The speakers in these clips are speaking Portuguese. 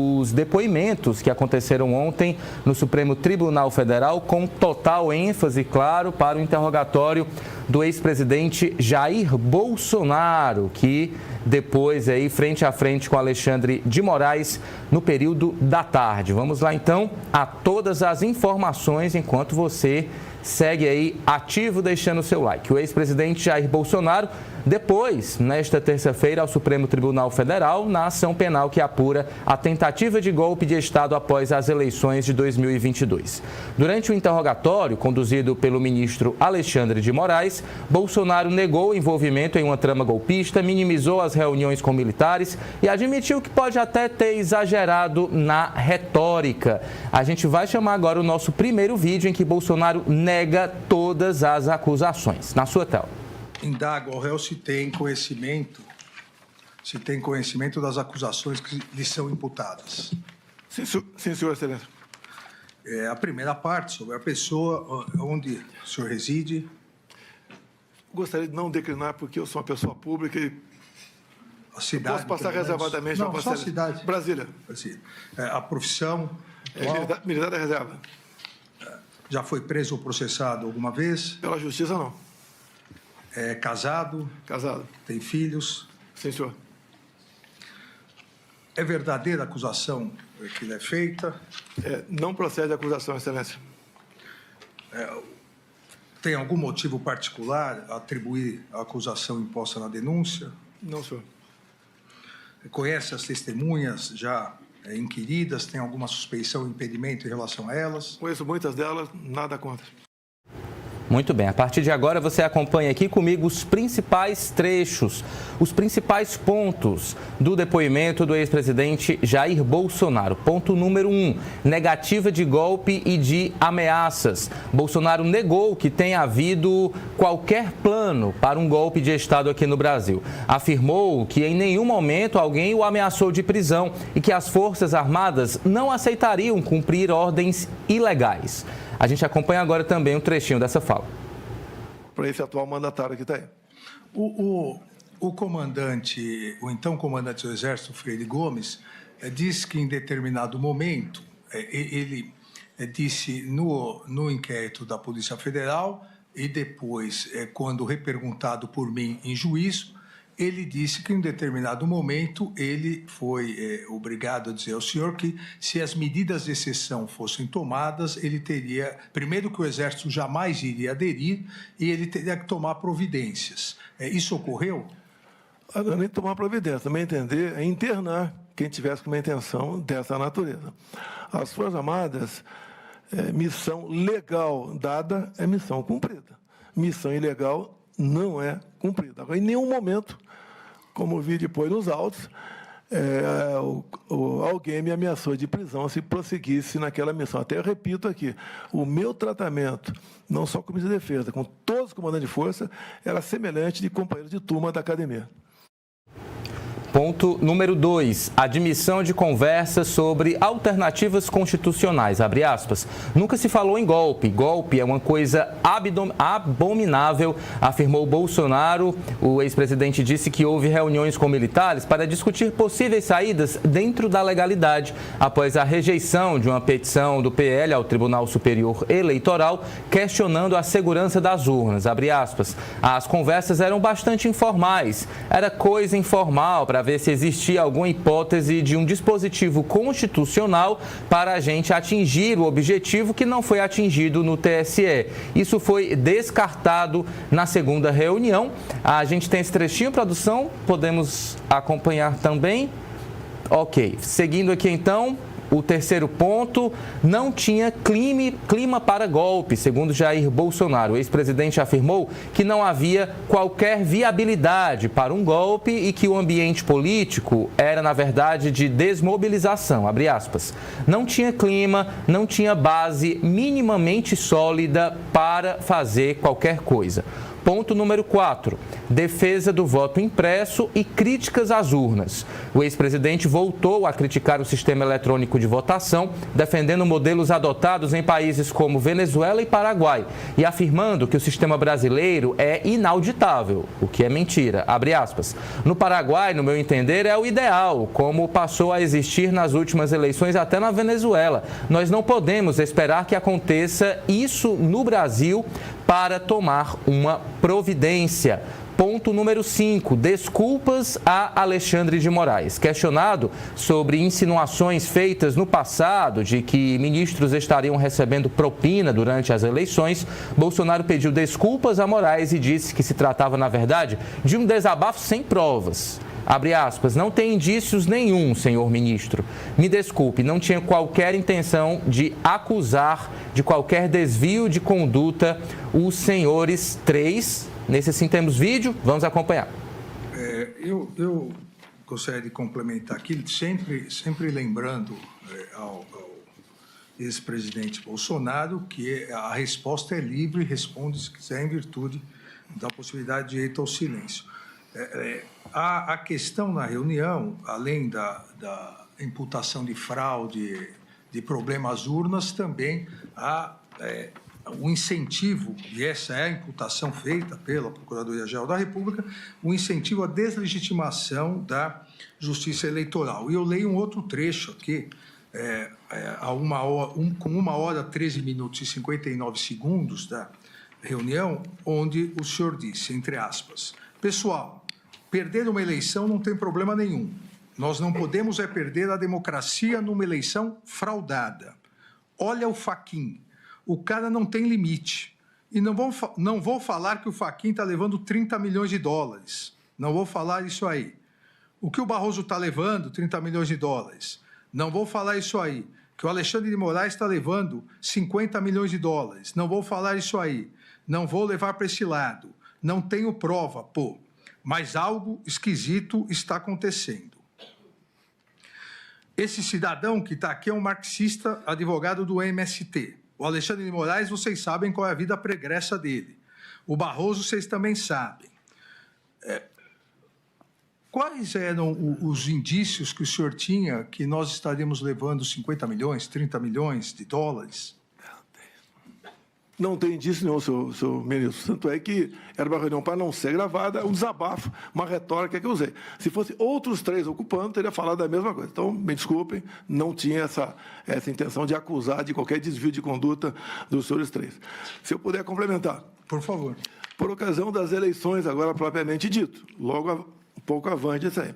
os depoimentos que aconteceram ontem no Supremo Tribunal Federal, com total ênfase, claro, para o interrogatório do ex-presidente Jair Bolsonaro, que depois, aí, frente a frente com Alexandre de Moraes, no período da tarde. Vamos lá, então, a todas as informações, enquanto você segue aí ativo, deixando o seu like. O ex-presidente Jair Bolsonaro depois, nesta terça-feira, ao Supremo Tribunal Federal, na ação penal que apura a tentativa de golpe de Estado após as eleições de 2022. Durante o interrogatório, conduzido pelo ministro Alexandre de Moraes, Bolsonaro negou o envolvimento em uma trama golpista, minimizou as reuniões com militares e admitiu que pode até ter exagerado na retórica. A gente vai chamar agora o nosso primeiro vídeo em que Bolsonaro nega todas as acusações. Na sua tela. Indago ao réu se tem conhecimento das acusações que lhe são imputadas. Sim, senhor excelência. A primeira parte, sobre a pessoa onde o senhor reside. Gostaria de não declinar, porque eu sou uma pessoa pública e A cidade, posso passar reservadamente. Não, só a cidade. Brasília. A profissão. Militar da reserva. Já foi preso ou processado alguma vez? Pela justiça, não. É casado? Casado. Tem filhos? Sim, senhor. É verdadeira a acusação que lhe é feita? Não procede a acusação, excelência. Tem algum motivo particular a atribuir a acusação imposta na denúncia? Não, senhor. Conhece as testemunhas já inquiridas? Tem alguma suspeição ou impedimento em relação a elas? Conheço muitas delas, nada contra. Muito bem, a partir de agora você acompanha aqui comigo os principais trechos, os principais pontos do depoimento do ex-presidente Jair Bolsonaro. Ponto número 1, negativa de golpe e de ameaças. Bolsonaro negou que tenha havido qualquer plano para um golpe de Estado aqui no Brasil. Afirmou que em nenhum momento alguém o ameaçou de prisão e que as Forças Armadas não aceitariam cumprir ordens ilegais. A gente acompanha agora também um trechinho dessa fala. Para esse atual mandatário que está aí. O comandante, o então comandante do Exército, Freire Gomes, disse que em determinado momento, ele disse no inquérito da Polícia Federal e depois, quando reperguntado por mim em juízo, ele disse que em determinado momento ele foi obrigado a dizer ao senhor que se as medidas de exceção fossem tomadas, ele teria, primeiro que o Exército jamais iria aderir e ele teria que tomar providências. Isso ocorreu? Não é nem tomar providência, também entender é internar quem tivesse com uma intenção dessa natureza. As Forças Armadas, missão legal dada é missão cumprida. Missão ilegal não é cumprida. Agora, em nenhum momento, como vi depois nos autos, alguém me ameaçou de prisão se prosseguisse naquela missão. Até eu repito aqui, o meu tratamento, não só com a Ministra da Defesa, com todos os comandantes de força, era semelhante de companheiro de turma da academia. Ponto número 2, admissão de conversa sobre alternativas constitucionais, abre aspas. Nunca se falou em golpe. Golpe é uma coisa abominável, afirmou Bolsonaro. O ex-presidente disse que houve reuniões com militares para discutir possíveis saídas dentro da legalidade, após a rejeição de uma petição do PL ao Tribunal Superior Eleitoral, questionando a segurança das urnas, abre aspas. As conversas eram bastante informais, era coisa informal para ver se existia alguma hipótese de um dispositivo constitucional para a gente atingir o objetivo que não foi atingido no TSE. Isso foi descartado na segunda reunião. A gente tem esse trechinho, produção, podemos acompanhar também. Ok, seguindo aqui então. O terceiro ponto, não tinha clima para golpe, segundo Jair Bolsonaro. O ex-presidente afirmou que não havia qualquer viabilidade para um golpe e que o ambiente político era, na verdade, de desmobilização, abre aspas. Não tinha clima, não tinha base minimamente sólida para fazer qualquer coisa. Ponto número 4, defesa do voto impresso e críticas às urnas. O ex-presidente voltou a criticar o sistema eletrônico de votação, defendendo modelos adotados em países como Venezuela e Paraguai e afirmando que o sistema brasileiro é inauditável, o que é mentira. Abre aspas. No Paraguai, no meu entender, é o ideal, como passou a existir nas últimas eleições até na Venezuela. Nós não podemos esperar que aconteça isso no Brasil para tomar uma providência. Ponto número 5, desculpas a Alexandre de Moraes. Questionado sobre insinuações feitas no passado de que ministros estariam recebendo propina durante as eleições, Bolsonaro pediu desculpas a Moraes e disse que se tratava, na verdade, de um desabafo sem provas. Abre aspas, não tem indícios nenhum, senhor ministro. Me desculpe, não tinha qualquer intenção de acusar de qualquer desvio de conduta os senhores 3. Nesse sim temos vídeo, vamos acompanhar. Eu gostaria de complementar aqui, sempre lembrando ao ex-presidente Bolsonaro que a resposta é livre, responde se quiser em virtude da possibilidade de direito ao silêncio. A questão na reunião, além da imputação de fraude, de problemas às urnas, também há o incentivo, e essa é a imputação feita pela Procuradoria-Geral da República, o incentivo à deslegitimação da Justiça Eleitoral. E eu leio um outro trecho aqui, com 1h, 13 minutos e 59 segundos da reunião, onde o senhor disse, entre aspas, pessoal, perder uma eleição não tem problema nenhum. Nós não podemos perder a democracia numa eleição fraudada. Olha o Fachin. O cara não tem limite. E não vou falar que o Fachin está levando 30 milhões de dólares. Não vou falar isso aí. O que o Barroso está levando, 30 milhões de dólares. Não vou falar isso aí. Que o Alexandre de Moraes está levando 50 milhões de dólares. Não vou falar isso aí. Não vou levar para esse lado. Não tenho prova, pô. Mas algo esquisito está acontecendo. Esse cidadão que está aqui é um marxista, advogado do MST. O Alexandre de Moraes, vocês sabem qual é a vida pregressa dele. O Barroso, vocês também sabem. Quais eram os indícios que o senhor tinha que nós estaríamos levando 50 milhões, 30 milhões de dólares? Não tem indício nenhum, senhor ministro. Tanto é que era uma reunião para não ser gravada, um desabafo, uma retórica que eu usei. Se fosse outros 3 ocupando, teria falado da mesma coisa. Então, me desculpem, não tinha essa intenção de acusar de qualquer desvio de conduta dos senhores 3. Se eu puder complementar. Por favor. Por ocasião das eleições, agora propriamente dito, logo um pouco avante isso aí.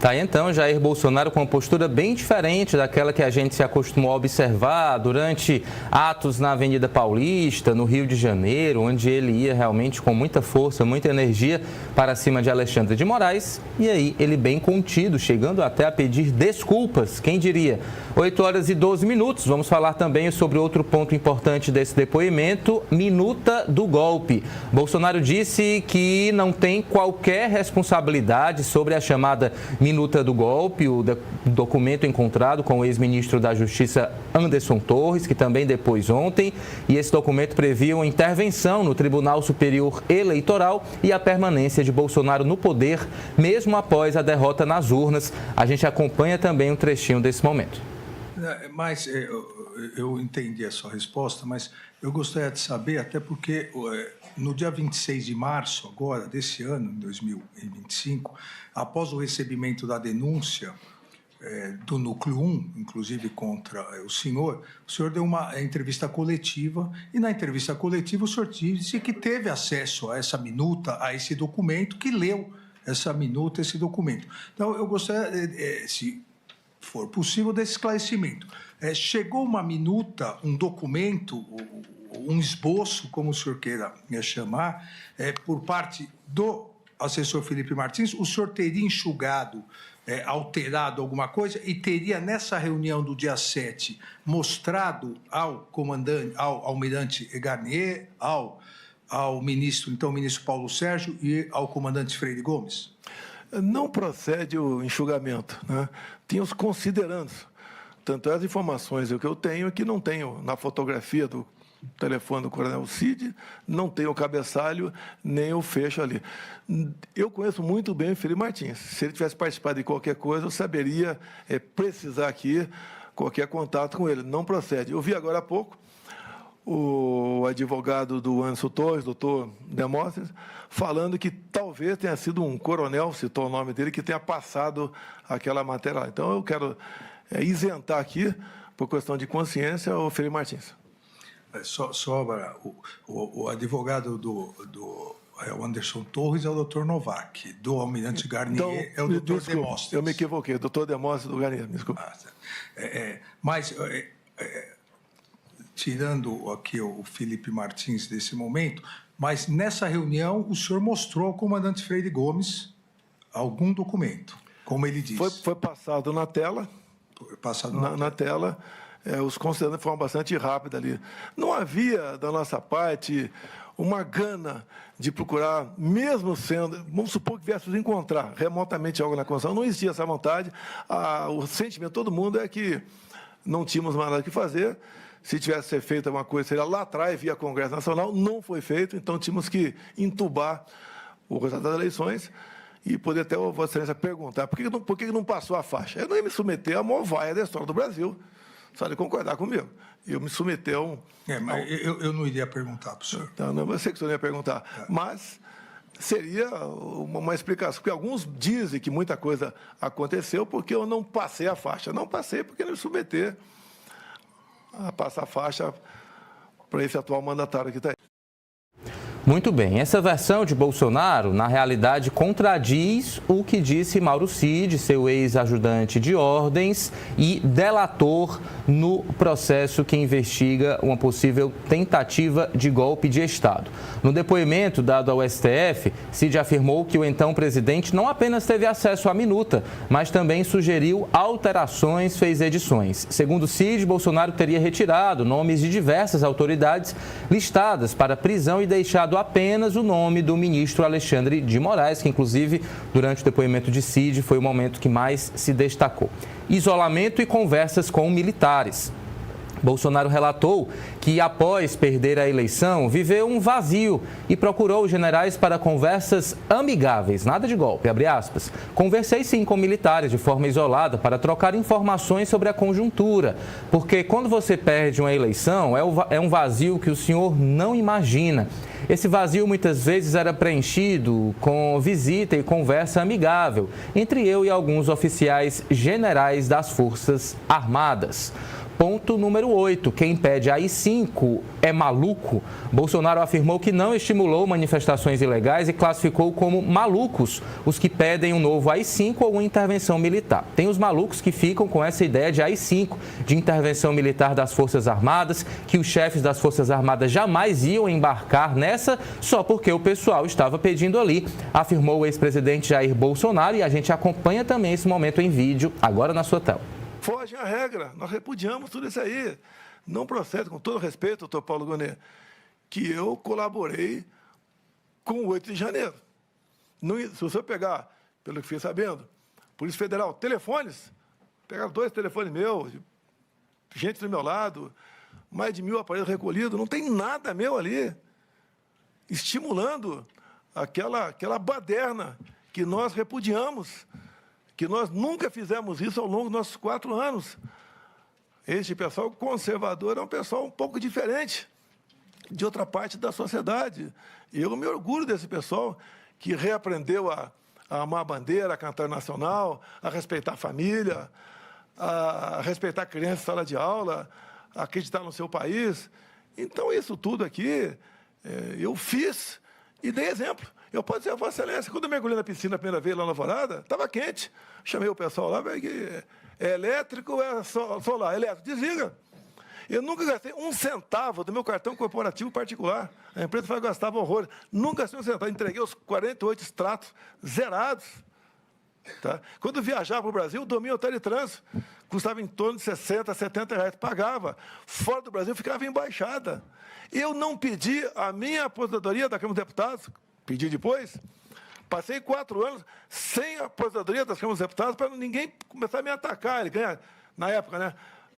Tá aí então, Jair Bolsonaro com uma postura bem diferente daquela que a gente se acostumou a observar durante atos na Avenida Paulista, no Rio de Janeiro, onde ele ia realmente com muita força, muita energia para cima de Alexandre de Moraes. E aí ele bem contido, chegando até a pedir desculpas, quem diria? 8h12, vamos falar também sobre outro ponto importante desse depoimento, minuta do golpe. Bolsonaro disse que não tem qualquer responsabilidade sobre a chamada minuta do golpe, o documento encontrado com o ex-ministro da Justiça Anderson Torres, que também depois ontem, e esse documento previa uma intervenção no Tribunal Superior Eleitoral e a permanência de Bolsonaro no poder, mesmo após a derrota nas urnas. A gente acompanha também um trechinho desse momento. Mas eu entendi a sua resposta, mas eu gostaria de saber, até porque no dia 26 de março, agora, desse ano, em 2025, após o recebimento da denúncia do Núcleo 1, inclusive contra o senhor deu uma entrevista coletiva, e na entrevista coletiva o senhor disse que teve acesso a essa minuta, a esse documento, que leu essa minuta, esse documento. Então, eu gostaria, se for possível, desse esclarecimento. Chegou uma minuta, um documento, um esboço, como o senhor queira chamar, por parte do assessor Felipe Martins, o senhor teria enxugado, alterado alguma coisa e teria, nessa reunião do dia 7, mostrado ao comandante, ao almirante Garnier, ao ministro, então, o ministro Paulo Sérgio e ao comandante Freire Gomes? Não procede o enxugamento, né? Tinha os considerandos. Tanto as informações que eu tenho que não tenho na fotografia do telefone do Coronel Cid, não tem o cabeçalho, nem o fecho ali. Eu conheço muito bem o Felipe Martins. Se ele tivesse participado de qualquer coisa, eu saberia precisar aqui qualquer contato com ele. Não procede. Eu vi agora há pouco o advogado do Anderson Torres, doutor Demóstenes, falando que talvez tenha sido um coronel, citou o nome dele, que tenha passado aquela matéria lá. Então, eu quero isentar aqui, por questão de consciência, o Felipe Martins. Só o advogado do Anderson Torres é o doutor Novak, do Almirante Garnier é o doutor Demóstenes. Eu me equivoquei, doutor Demóstenes do Garnier, me desculpa. Mas, tirando aqui o Felipe Martins desse momento, mas nessa reunião o senhor mostrou ao comandante Freire Gomes algum documento, como ele disse. Foi passado na tela. Passado na tela. Os conselheiros foram bastante rápidos ali. Não havia, da nossa parte, uma gana de procurar, mesmo sendo, vamos supor que viéssemos encontrar remotamente algo na Constituição, não existia essa vontade. O sentimento de todo mundo é que não tínhamos mais nada o que fazer. Se tivesse ser feita alguma coisa, seria lá atrás, via Congresso Nacional, não foi feito, então tínhamos que entubar o resultado das eleições e poder até Vossa Excelência perguntar por que não passou a faixa. Eu não ia me submeter à maior vaia da história do Brasil, só de concordar comigo. Eu me submeter a um... mas eu não iria perguntar para o senhor. Então, não, eu sei que o senhor não ia perguntar, mas seria uma explicação, porque alguns dizem que muita coisa aconteceu porque eu não passei a faixa. Não passei porque não me submeter a passar a faixa para esse atual mandatário que está aí. Muito bem, essa versão de Bolsonaro, na realidade, contradiz o que disse Mauro Cid, seu ex-ajudante de ordens e delator no processo que investiga uma possível tentativa de golpe de Estado. No depoimento dado ao STF, Cid afirmou que o então presidente não apenas teve acesso à minuta, mas também sugeriu alterações, fez edições. Segundo Cid, Bolsonaro teria retirado nomes de diversas autoridades listadas para prisão e deixado apenas o nome do ministro Alexandre de Moraes, que inclusive durante o depoimento de Cid foi o momento que mais se destacou. Isolamento e conversas com militares. Bolsonaro relatou que, após perder a eleição, viveu um vazio e procurou os generais para conversas amigáveis, nada de golpe, abre aspas. Conversei sim com militares de forma isolada para trocar informações sobre a conjuntura, porque quando você perde uma eleição, é um vazio que o senhor não imagina. Esse vazio muitas vezes era preenchido com visita e conversa amigável entre eu e alguns oficiais generais das Forças Armadas. Ponto número 8. Quem pede AI-5 é maluco. Bolsonaro afirmou que não estimulou manifestações ilegais e classificou como malucos os que pedem um novo AI-5 ou uma intervenção militar. Tem os malucos que ficam com essa ideia de AI-5, de intervenção militar das Forças Armadas, que os chefes das Forças Armadas jamais iam embarcar nessa só porque o pessoal estava pedindo ali, afirmou o ex-presidente Jair Bolsonaro, e a gente acompanha também esse momento em vídeo agora na sua tela. Fogem à regra, nós repudiamos tudo isso aí. Não procede, com todo respeito, doutor Paulo Gonet, que eu colaborei com o 8 de janeiro. Não, se você pegar, pelo que fiquei sabendo, Polícia Federal, telefones, pegaram 2 telefones meus, gente do meu lado, mais de 1.000 aparelhos recolhidos, não tem nada meu ali, estimulando aquela baderna que nós repudiamos, que nós nunca fizemos isso ao longo dos nossos 4 anos. Este pessoal conservador é um pessoal um pouco diferente de outra parte da sociedade. E eu me orgulho desse pessoal que reaprendeu a amar a bandeira, a cantar nacional, a respeitar a família, a respeitar a criança em sala de aula, a acreditar no seu país. Então, isso tudo aqui eu fiz e dei exemplo. Eu posso dizer a Vossa Excelência, quando eu mergulhei na piscina a primeira vez lá na Alvorada, estava quente. Chamei o pessoal lá, é elétrico ou é solar? Elétrico, desliga. Eu nunca gastei 1 centavo do meu cartão corporativo particular. A empresa gastava horrores. Nunca gastei 1 centavo. Entreguei os 48 extratos zerados. Tá? Quando eu viajava para o Brasil, dormia em hotel de trânsito. Custava em torno de 60, 70 reais. Pagava. Fora do Brasil, ficava em embaixada. Eu não pedi a minha aposentadoria da Câmara dos Deputados. Pedi depois. Passei 4 anos sem a aposentadoria das Câmaras dos Deputados para ninguém começar a me atacar. Ele ganha, na época, né?